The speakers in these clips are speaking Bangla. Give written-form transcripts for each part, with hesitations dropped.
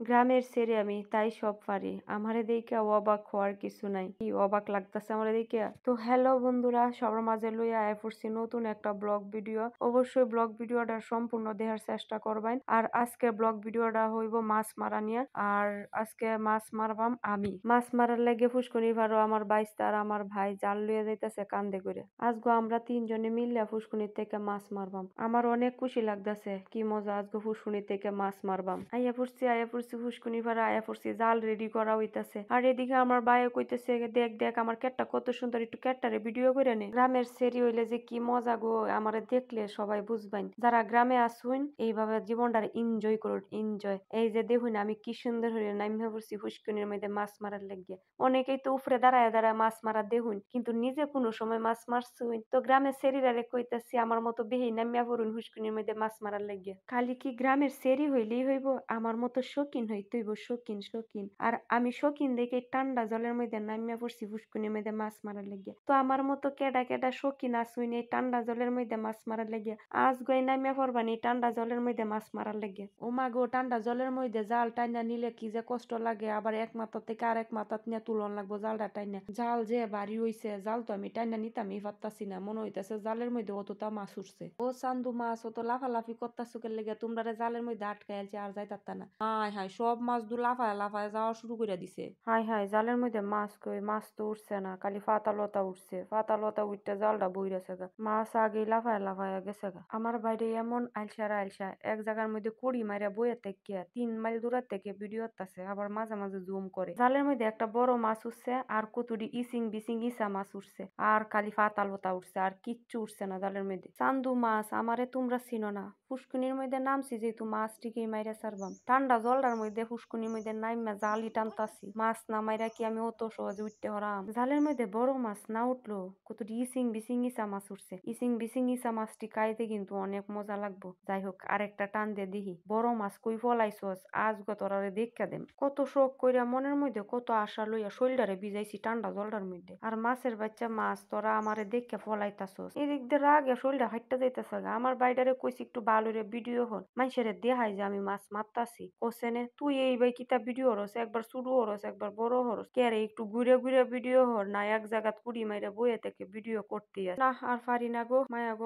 গ্রামের ছেলে আমি, তাই সব পারি। আমারে দেইখা অবাক হওয়ার কিছু নাই। কি অবাক লাগতাছে আমারে দেইখা? তো হ্যালো বন্ধুরা, সবার মাঝে লইয়া আয়া পড়ছি নতুন একটা ব্লগ ভিডিও। অবশ্যই ব্লগ ভিডিওটা সম্পূর্ণ দেখার চেষ্টা করবেন। আর আজকে ব্লগ ভিডিওটা হইব মাছ মারা নিয়ে। আর আজকে মাছ মারবাম আমি। মাছ মারার লাগে ফুসকুনি পারো আমার বাইস্তা আর আমার ভাই জাল লইয়া যাইতেছে কান্দে করে। আজকে আমরা তিনজনে মিললে ফুসকুনির থেকে মাছ মারবাম। আমার অনেক খুশি লাগতেছে, কি মজা আজকে ফুসকুনির থেকে মাছ মারবাম। আইয়া পড়ছি ফুসকুনি পাড়া আয়া পড়ছি, জাল রেডি করা হইতাছে। আর এদিকে আমার ভাইও কইতেছে, দেখ দেখ আমার ক্যাটটা কত সুন্দর, একটু ক্যাটটারে ভিডিও করে নে। গ্রামের সেরি হইলে যে কি মজা গো, আমারে দেখলে সবাই বুঝবেন। যারা গ্রামে আসুন এইভাবে জীবনটার এনজয় করুন, এনজয়। এই যে দেখুন আমি কি সুন্দর হইলে নামিয়া পড়ছি ফুসকুনির মধ্যে মাছ মারার লাগিয়ে। অনেকেই তো উপরে দাঁড়ায় দাঁড়ায় মাছ মারা দেখুন, কিন্তু নিজে কোনো সময় মাছ মারছুন? তো গ্রামের সেরিরারে কইতাছি আমার মতো বেহি নামিয়া পড়ুন ফুসকুনির মধ্যে মাছ মারার লাগিয়ে। খালি কি গ্রামের সেরি হইলেই হইব? আমার মতো শৌখিন হইতে হইব, শৌখিন শৌখিন। আর আমি শৌখিন দেখে ঠান্ডা জলের মধ্যে নামিয়া পড়ছি ফুসকুনির মধ্যে মাছ মারার লাগিয়ে। তো আমার মতো কেডা কেডা শৌখিন আসুন এই ঠান্ডা জলের মধ্যে মাছ মারার লাগিয়ে? আজ গই নামিয়া পড়বানি ঠান্ডা জলের মধ্যে মাছ মারার লাগিয়ে। ও মা গো, ঠান্ডা জলের মধ্যে জাল টাইনা নিলে কি যে কষ্ট লাগে। আবার এক মাথা থেকে আরেক মাথা নিয়ে তুলন লাগবো জালটা টাইনা। জাল যে বাড়ি হইছে, জাল তো আমি টাইনা নিতামই পারতাছি না। মনে হইতাছে জালের মধ্যে অতটা মাছ উঠছে। ও চান্দু মাছ অত লাফালাফি করতাছো কে লেগে? তোমরা জালের মধ্যে আটকাইছে আর যাইতারতা না। হাই হাই, সব মাছ দু লাফায় লাফায় যাওয়া শুরু করে দিছে। হাই হাই, জালের মধ্যে মাছ কই? মাছ তো উঠছে না, খালি ফাতা লতা উঠছে। ফাতা লতা উঠতে জালটা বইরেছে গা। মাছ আগে লাফায় লাফায় গেছে গা। আমার বাইরে এমন আলসা এক জায়গার মধ্যে কুড়ি মাইরা বইয়ে থেকে 3 মাইল দূরের থেকে ভিডিও করতেছে, আবার মাঝে মাঝে জুম করে। জালের মধ্যে একটা বড় মাছ উঠছে, আর কতটি ইসিং বিসিং ইসা মাছ উঠছে, আর খালি ফাতা লতা উঠছে, আর কিচ্ছু উঠছে না জালের মধ্যে। চান্দু মাছ আমারে তোমরা চিনো না। ফুসকুনির মধ্যে নামছি যেহেতু মাছ টিকেই মাইরা ছাড়বাম। ঠান্ডা জলটার মধ্যে ফুসকুনির মধ্যে নাইমা জালি টানতাছি। মাছ না মাইরা কি আমি অত সহজে উঠতে হরাম? জালের মধ্যে বড় মাছ না উঠলো, কতটি ইসিং বিসিং ইসা মাছ উঠছে। ইসিং বিসিং ইসা মাছটি খাইতে কিন্তু অনেক মজা লাগবো। যাই হোক, আরেকটা টান দিয়ে দিহি। বড় মাছ কই ফলাইছস? আজ গো তোরারে দেখা দেম। কত শোক কইরা মনের মধ্যে কত আশা লইয়া শরীরটারে ভিজাইছি ঠান্ডা জলটার মধ্যে। আর মাছের বাচ্চা মাছ তোরা আমারে দেখে ফলাইতাছস। এদিক দিয়ে রাগে শরীরটা হাইটটা যাইতাছে। আমার বাইডারে কইছি একটু ভালো রে ভিডিও হন, মানুষের দেখাই যে আমি মাছ মারতাছি। কোসেনে তুই এই ভাই কিতা ভিডিও হরস? একবার শুরু হরস, একবার বড় হরস। কে রে একটু ঘুরে ঘুরে ভিডিও হর, না এক জায়গাত কুড়ি মাইরা বইয়ে থেকে ভিডিও করতে না। আর পারি না গো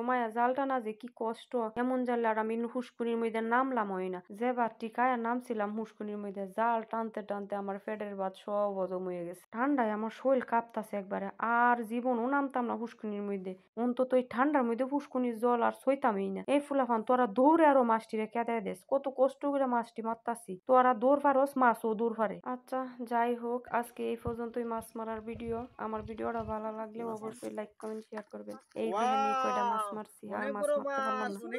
মায়া, জালটা না যে কি কষ্ট। এমন জাল আর আমি হুসকুনির মধ্যে নামলাম হই না। যে বারটি কায়া নামছিলাম হুসকুনির মধ্যে, জাল টানতে টানতে আমার পেটের ভাত সব হজম হয়ে গেছে। ঠান্ডায় আমার শরীর কাঁপতাছে একবারে। আর জীবনও নামতাম না হুসকুনির মধ্যে। অন্তত এই ঠান্ডার মধ্যে হুসকুনির জল আর সইতামই না। এই ফুলাফান তোরা দৌড়ে আরো মাছটিরে কেদায় দেশ, কত কষ্ট করে মাছটি মারতাছি। তোরা দৌড় পারস, মাছও দৌড় পারে। আচ্ছা যাই হোক, আজকে এই পর্যন্তই মাছ মারার ভিডিও। আমার ভিডিওটা ভালো লাগলে অবশ্যই লাইক কমেন্ট শেয়ার করবেন। এই দেখেন এই কয়টা মাছ মারছি, আর অনেক মাছ বড় মারতে পারলাম মাছ না।